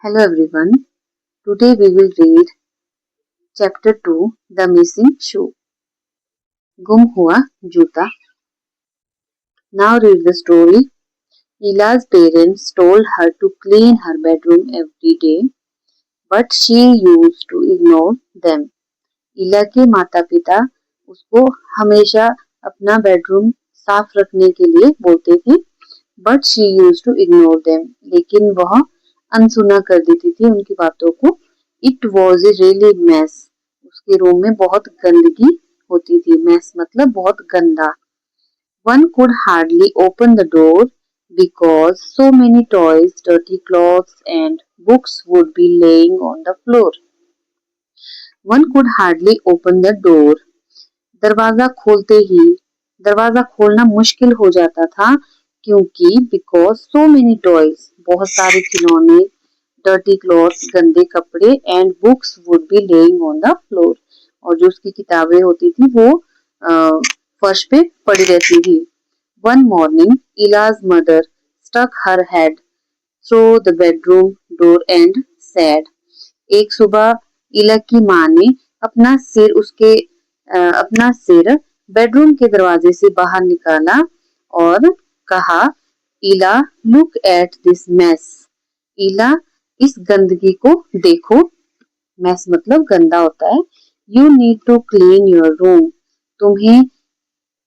Hello everyone. Today we will read chapter 2 The Missing Shoe. गुम हुआ जूता. Now read the story. Ila's parents told her to clean her bedroom every day, but she used to ignore them. इला के माता-पिता उसको हमेशा अपना bedroom साफ रखने के लिए बोलते थे, but she used to ignore them. लेकिन वह अनसुना कर देती थी उनकी बातों को. It was a really mess. उसके रूम में बहुत गंदगी होती थी. Mess मतलब बहुत गंदा. One could hardly open the door because so many toys, dirty clothes and books would be laying on the floor. One could hardly open the door. दरवाजा खोलना मुश्किल हो जाता था क्योंकि because so many toys, बहुत सारे खिलौने, dirty clothes, गंदे कपड़े and books would be laying on the floor. और जो उसकी किताबें होती थी वो फर्श पे पड़ी रहती थी. One morning, Ila's mother stuck her head through the bedroom door and said. एक सुबह इला की माँ ने अपना सिर बेडरूम के दरवाजे से बाहर निकाला और कहा, इला लुक एट दिस मेस. इला इस गंदगी को देखो. मेस मतलब गंदा होता है. You need to clean your room. तुम्हें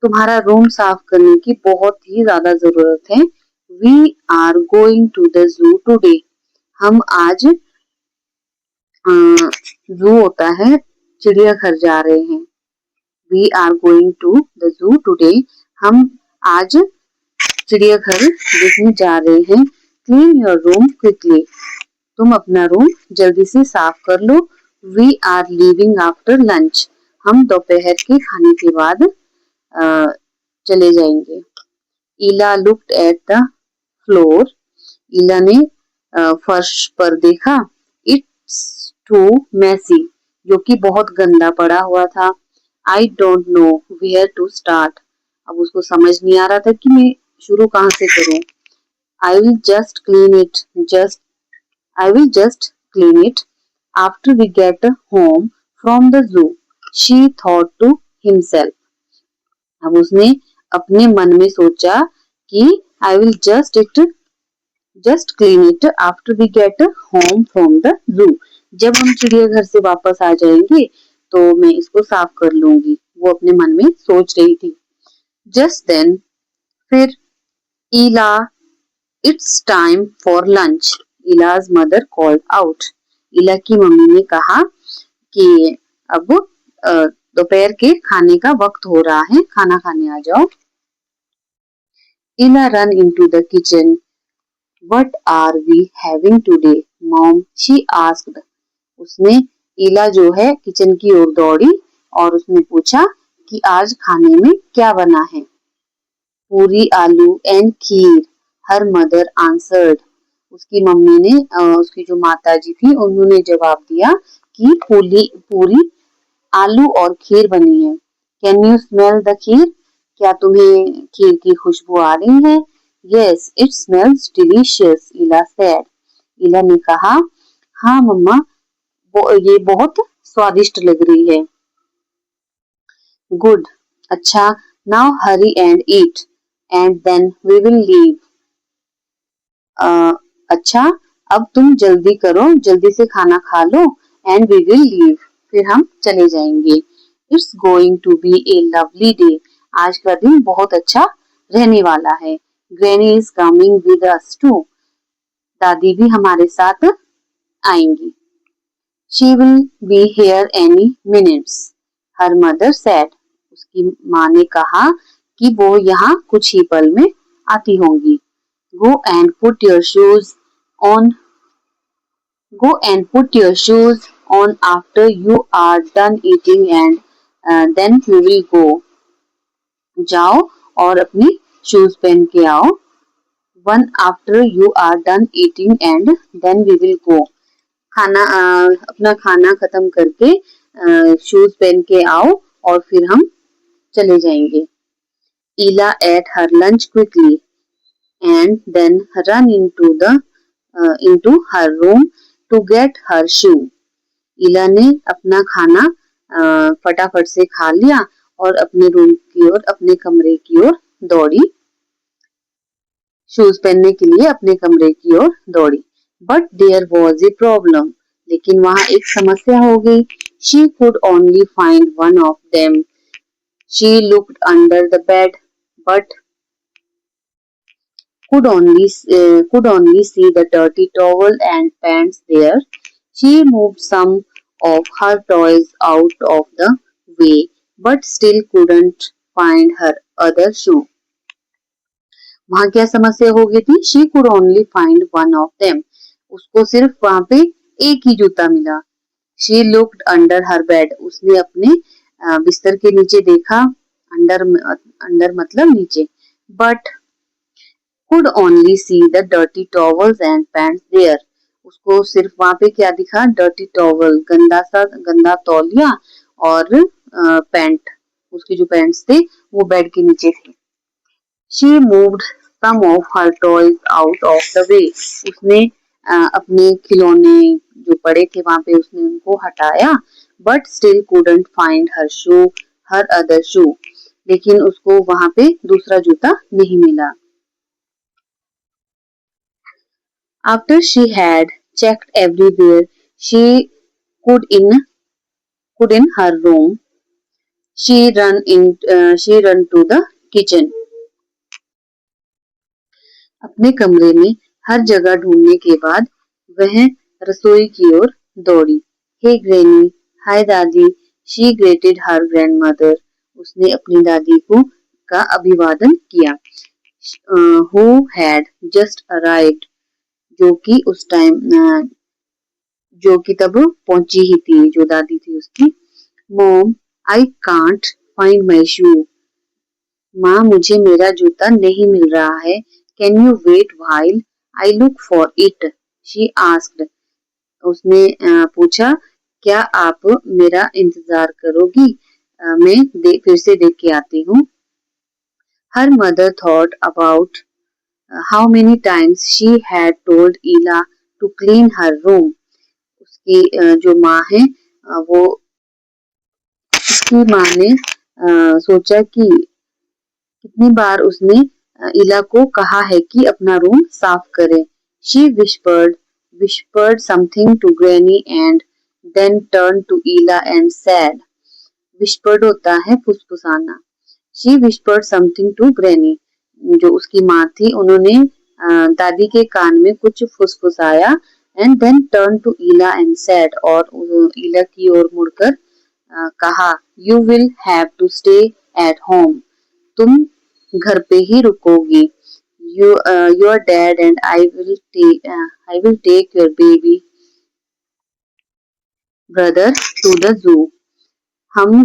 तुम्हारा रूम साफ करने की बहुत ही ज्यादा जरूरत है. We are going to the zoo today. हम आज जू होता है चिड़ियाघर जा रहे हैं. We are going to the zoo today. हम आज चिड़ियाघर देखने जा रहे हैं. Clean your room quickly. तुम अपना रूम जल्दी से साफ कर लो. We are leaving after lunch. हम दोपहर के खाने के बाद चले जाएंगे. इला लुक्ड एट द फ्लोर. इला ने फर्श पर देखा. It's too messy. जो कि बहुत गंदा पड़ा हुआ था. I don't know where to start. अब उसको समझ नहीं आ रहा था कि मैं शुरू कहाँ से करूं. I will just clean it after we get home from the zoo. She thought to himself. अब उसने अपने मन में सोचा कि I will just clean it after we get home from the zoo. जब हम चिड़ियाघर से वापस आ जाएंगे तो मैं इसको साफ कर लूंगी. वो अपने मन में सोच रही थी. जस्ट देन फिर इला इट्स टाइम फॉर लंच. इलाज मदर कॉल्ड आउट. इला की मम्मी ने कहा कि अब दोपहर के खाने का वक्त हो रहा है. खाना खाने आ जाओ. इला run into the kitchen. What are we having today, Mom? She asked. उसने इला जो है किचन की ओर दौड़ी और उसने पूछा कि आज खाने में क्या बना है. पूरी आलू and kheer. Her mother answered. उसकी मम्मी ने उसकी जो माताजी थी उन्होंने जवाब दिया कि पूरी आलू और खीर बनी है. Can you smell the खीर? क्या तुम्हें खीर की खुशबू आ रही है? Yes, it smells delicious, Ila said. इला ने कहा, हाँ मम्मा, ये बहुत स्वादिष्ट लग रही है. Good. अच्छा, now hurry and eat, and then we will leave. अच्छा, अब तुम जल्दी करो, जल्दी से खाना खा लो, and we will leave. फिर हम चले जाएंगे. It's going to be a lovely day. आज का दिन बहुत अच्छा रहने वाला है. Granny is coming with us too. दादी भी हमारे साथ आएंगी. She will be here any minutes. Her mother said. उसकी माँ ने कहा कि वो यहाँ कुछ ही पल में आती होंगी. Go and put your shoes on after you are done eating and then we will go. जाओ और अपनी शूज पहन के आओ. One after you are done eating and then we will go. अपना खाना खत्म करके शूज पहन के आओ और फिर हम चले जाएंगे. Ila ate her lunch quickly and then ran into the into her room to get her shoe. ईला ने अपना खाना फटाफट से खा लिया और अपने रूम की ओर, अपने कमरे की ओर दौड़ी, शूज पहनने के लिए अपने कमरे की ओर दौड़ी. But there was a problem. लेकिन वहां एक समस्या हो गई. She could only find one of them. She looked under the bed but could only see the dirty towel and pants there. She moved some of her toys out of the way, but still couldn't find her other shoe. वहां क्या समस्या हो गई थी? She could only find one of them. उसको सिर्फ वहां पे एक ही जूता मिला. She looked under her bed. उसने अपने बिस्तर के नीचे देखा. अंडर मतलब नीचे. But could only see the dirty towels and pants there. उसको सिर्फ वहां पे क्या दिखा? डर्टी टॉवल, गंदा तौलिया और पैंट. उसके जो पैंट्स थे वो बेड के नीचे थे. She moved some of her toys out of the way. उसने अपने खिलौने जो पड़े थे वहां पे उसने उनको हटाया. But still couldn't find her other shoe. लेकिन उसको वहां पे दूसरा जूता नहीं मिला. After she had checked everywhere she could in her room, she ran to the kitchen. अपने कमरे में हर जगह ढूंढने के बाद वह रसोई की ओर दौड़ी. Hey Granny, हाय दादी. She greeted her grandmother. उसने अपनी दादी का अभिवादन किया. Who had just arrived. जो कि तब पहुंची ही थी, जो दादी थी उसकी. Mom, I can't find my shoe. माँ, मुझे मेरा जूता नहीं मिल रहा है. Can you wait while I look for it? She asked. उसने पूछा, क्या आप मेरा इंतजार करोगी? मैं फिर से देख के आती हूँ. Her mother thought about how many times she had told Ela to clean her room. उसकी जो माँ है वो उसकी माँ ने सोचा कि कितनी बार उसने इला को कहा है कि अपना रूम साफ करे. She whispered something to Granny and then turned to Ela and said. Whispered होता है फुसफुसाना. She whispered something to Granny. जो उसकी माँ थी उन्होंने दादी के कान में कुछ फुसफुसाया. And then turned to Ela and said. और इला की ओर मुड़कर कहा, You will have to stay at home. तुम घर पे ही रुकोगी. Your dad and I will take your baby brother to the zoo. हम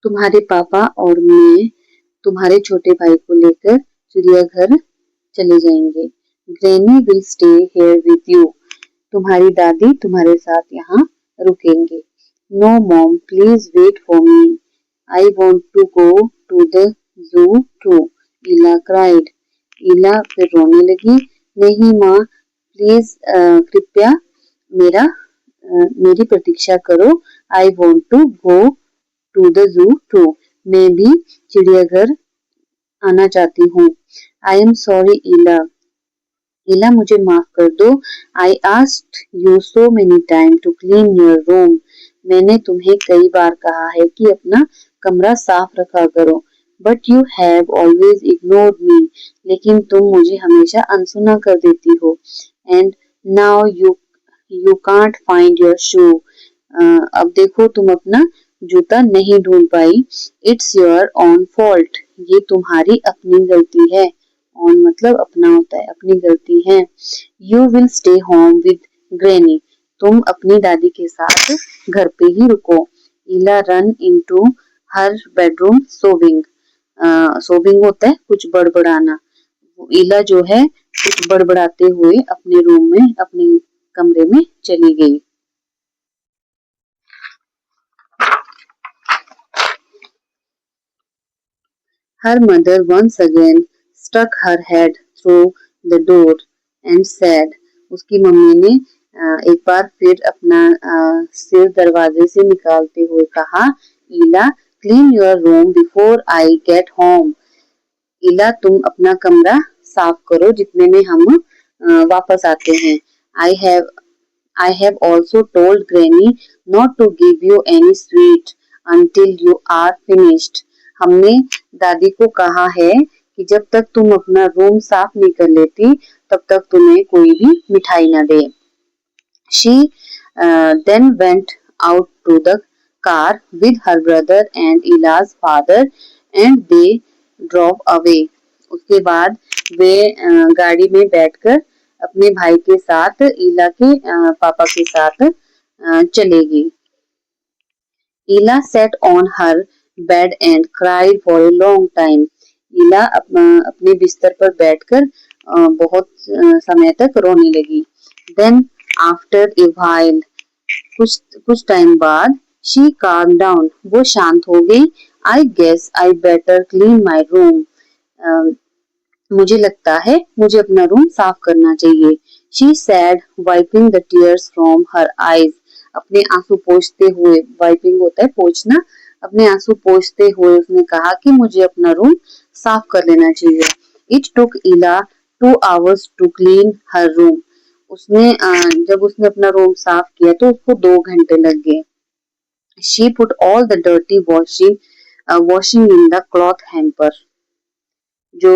तुम्हारे पापा और मैं तुम्हारे छोटे भाई को लेकर चिड़ियाघर चले जाएंगे. Granny will stay here with you. तुम्हारी दादी तुम्हारे साथ यहाँ रुकेंगे. No mom, please wait for me. I want to go to the zoo too. Ela cried. Ela फिर रोने लगी. नहीं माँ, प्लीज कृपया मेरी प्रतीक्षा करो. I want to go to the zoo too. मैं भी चिड़ियाघर आना चाहती हूँ. I am sorry Ela. Ela मुझे माफ कर दो. I asked you so many times to clean your room. मैंने तुम्हें कई बार कहा है कि अपना कमरा साफ रखा करो. But you have always ignored me. लेकिन तुम मुझे हमेशा अनसुना कर देती हो. And now you can't find your shoe. अब देखो तुम अपना जूता नहीं ढूंढ पाई. It's your own fault. ये तुम्हारी अपनी गलती है. On मतलब अपना होता है, अपनी गलती है. You will stay home with Granny. तुम अपनी दादी के साथ घर पे ही रुको. Ela run into her bedroom sobbing. सोबिंग होता है कुछ बड़बड़ाना. ईला जो है कुछ बड़बड़ाते हुए अपने रूम में, अपने कमरे में चली गई. Her mother once again stuck her head through the door. and said, उसकी मम्मी ने एक बार फिर अपना सिर दरवाजे से निकालते हुए कहा, Ila clean your room before I get home. Ila तुम अपना कमरा साफ करो जितने में हम वापस आते हैं। I have also told Granny not to give you any sweet until you are finished. हमने दादी को कहा है कि जब तक तुम अपना रूम साफ नहीं कर लेती तब तक तुम्हें कोई भी मिठाई ना दे। She then went out to the car with her brother and Ila's father and they drove away. उसके बाद वे गाड़ी में बैठकर अपने भाई के साथ ईला के पापा के साथ चले गई। ईला sat on her bed and cried for a long time. ईला अपने बिस्तर पर बैठकर बहुत समय तक रोने लगी। Then after a while, कुछ टाइम बाद she calmed down. वो शांत हो गई। I guess I better clean my room. मुझे लगता है मुझे अपना रूम साफ करना चाहिए। She said, wiping the tears from her eyes. अपने आंसू पोंछते हुए, वाइपिंग होता है पोंछना, अपने आंसू पोंछते हुए उसने कहा कि मुझे अपना रूम साफ कर लेना चाहिए। It took Ila 2 hours to clean her room. जब उसने अपना रूम साफ किया तो उसको 2 घंटे लग गए। She put all the dirty washing in the cloth hamper. जो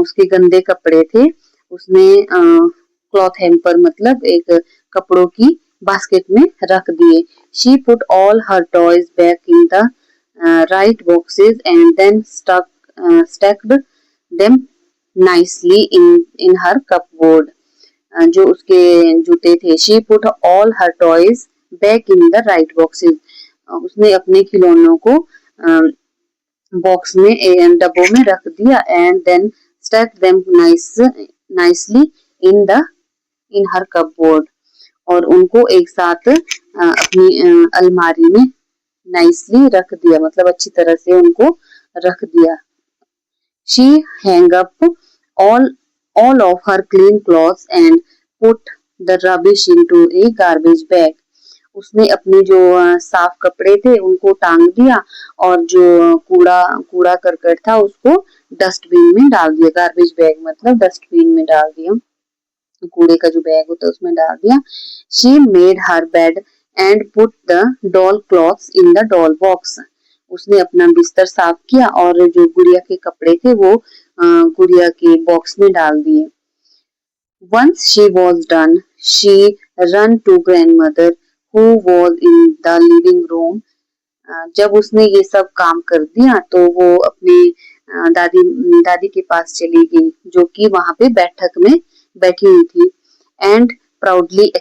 उसके गंदे कपड़े थे उसने क्लॉथ हैम्पर मतलब एक कपड़ों की बास्केट में रख दिए। She put all her toys back in the right boxes and then stacked them nicely in her cupboard. जो उसके जूते थे, She put all her toys back in the right boxes. उसने अपने खिलौनों को बॉक्स में डब्बों में रख दिया and then stack them nicely in her cupboard और उनको एक साथ अपनी अलमारी में नाइसली रख दिया मतलब अच्छी तरह से उनको रख दिया। She hung up all of her clean clothes and put the rubbish into a garbage bag. उसने अपने जो साफ कपड़े थे उनको टांग दिया और जो कूड़ा करकट था उसको डस्टबिन में डाल दिया। गार्बेज बैग मतलब डस्टबिन में डाल दिया, कूड़े का जो बैग होता है उसमें डाल दिया। She made her bed and put the doll clothes in the doll box. उसने अपना बिस्तर साफ किया और जो गुड़िया के कपड़े थे वो गुड़िया के बॉक्स में डाल दिए। Once she was done, she ran to grandmother who was in the living room. जब उसने ये सब काम कर दिया तो वो अपने दादी के पास चली गई जो कि वहां पे बैठक में बैठी हुई थी। एंड प्राउडली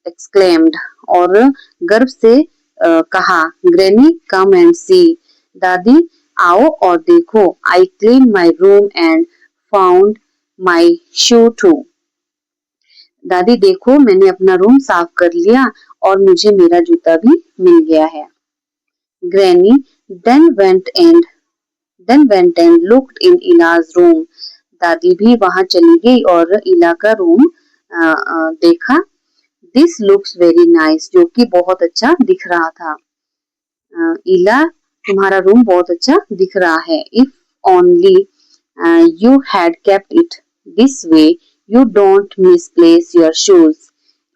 exclaimed और गर्व से कहा, ग्रैनी कम एंड सी, दादी आओ और देखो, I clean my room and found my shoe too. दादी देखो मैंने अपना रूम साफ कर लिया और मुझे मेरा जूता भी मिल गया है। Granny then went and looked in Ila's room. दादी भी वहां चली गई और इला का रूम देखा। This looks very nice, जो कि बहुत अच्छा दिख रहा था। इला तुम्हारा रूम बहुत अच्छा दिख रहा है। If only you had kept it this way, you don't misplace your shoes.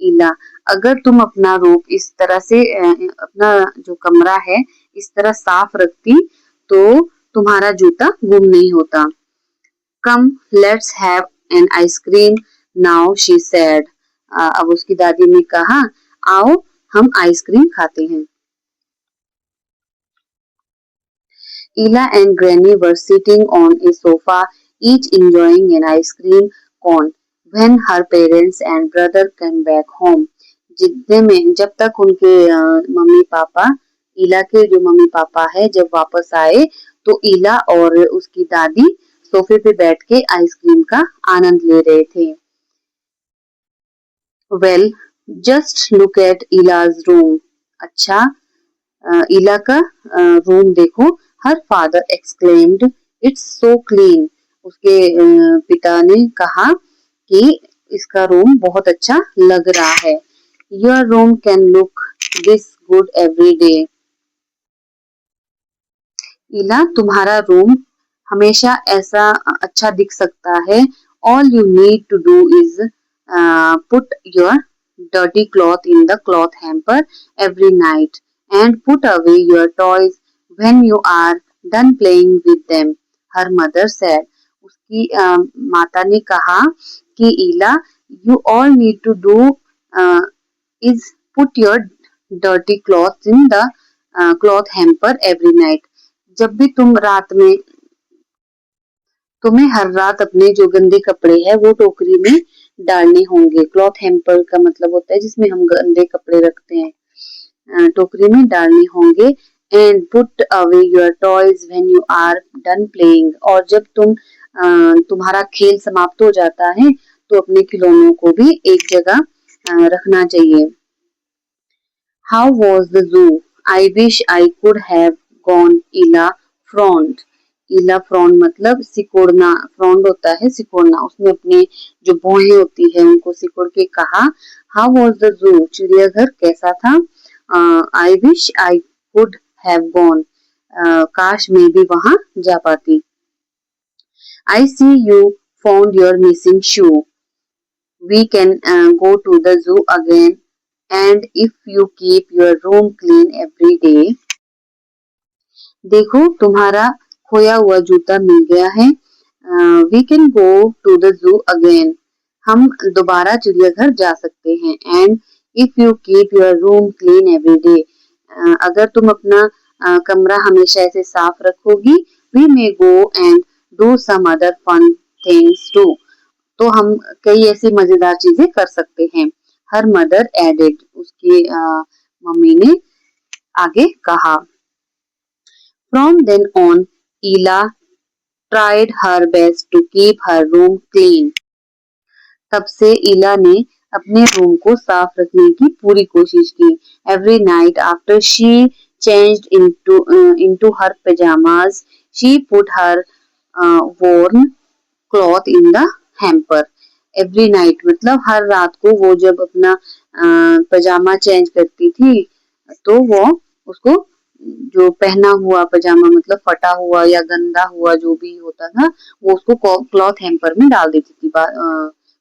इला अगर तुम अपना रूम इस तरह से अपना जो कमरा है इस तरह साफ रखती तो तुम्हारा जूता गुम नहीं होता। Come, let's have an ice cream now, she said. अब उसकी दादी ने कहा, आओ हम आइसक्रीम खाते हैं। Ila and Granny were sitting on a sofa, each enjoying an ice cream cone, when her parents and brother came back home. जब तक उनके मम्मी पापा, इला के जो मम्मी पापा है जब वापस आए तो इला और उसकी दादी सोफे पे बैठ के आइसक्रीम का आनंद ले रहे थे। Well, just look at Ila's room. अच्छा, इला का रूम देखो। Her father exclaimed, "It's so clean." उसके पिता ने कहा कि इसका रूम बहुत अच्छा लग रहा है। Your room can look this good every day. Ila, तुम्हारा रूम हमेशा ऐसा अच्छा दिख सकता है। All you need to do is put your dirty cloth in the cloth hamper every night and put away your toys when you are done playing with them, her mother said. उसकी माता ने कहा कि ईला, you all need to do is put your dirty clothes in the cloth hamper every night. जब भी तुम्हें हर रात अपने जो गंदे कपड़े हैं वो टोकरी में डालने होंगे। क्लॉथ हैम्पर का मतलब होता है जिसमें हम गंदे कपड़े रखते हैं। टोकरी में डालने होंगे। And put away your toys when you are done playing, और जब तुम्हारा खेल समाप्त हो जाता है तो अपने खिलौनों को भी एक जगह रखना चाहिए। How was the zoo? I wish I could have gone, इला फ्रॉन्ड। इला फ्रॉन्ड मतलब सिकोड़ना, फ्रॉन्ड होता है सिकोड़ना। उसने अपने जो भौहें होती है उनको सिकोड़ के कहा, हाउ वॉज द जू? चिड़ियाघर कैसा था? I wish I could have gone, काश मैं भी वहां जा पाती। I see you found your missing shoe, we can go to the zoo again and if you keep your room clean every day. देखो, तुम्हारा खोया हुआ जूता मिल गया है। We can go to the zoo again. हम दोबारा चिड़ियाघर जा सकते हैं। And if you keep your room clean every day. अगर तुम अपना कमरा हमेशा ऐसे साफ रखोगी, we may go and do some other fun things too. तो हम कई ऐसी मजेदार चीजें कर सकते हैं। हर मदर एडेड, उसकी मम्मी ने आगे कहा। From then on Ila tried her best to keep her room clean. तब से ईला ने अपने रूम को साफ रखने की पूरी कोशिश की। Every night after she changed into her pyjamas she put her worn cloth in the hamper. Every night मतलब हर रात को वो जब अपना पजामा चेंज करती थी तो वो उसको जो पहना हुआ पजामा मतलब फटा हुआ या गंदा हुआ जो भी होता था वो उसको क्लॉथ हैम्पर में डाल देती थी,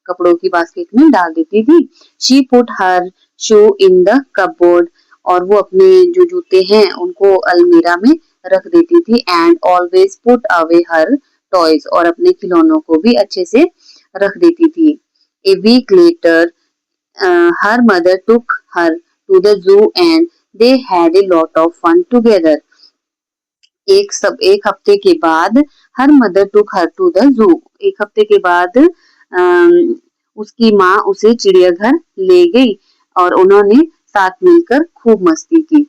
कपड़ों की बास्केट में डाल देती थी। She put her shoe in the cupboard, और वो अपने जो जूते हैं उनको अलमीरा में रख देती थी। And always put away her toys, और अपने खिलौनों को भी अच्छे से रख देती थी। A week later, her mother took her to the zoo and they had a lot of fun together. एक हफ्ते के बाद her mother took her to the zoo, एक हफ्ते के बाद उसकी माँ उसे चिड़ियाघर ले गई और उन्होंने साथ मिलकर खूब मस्ती की।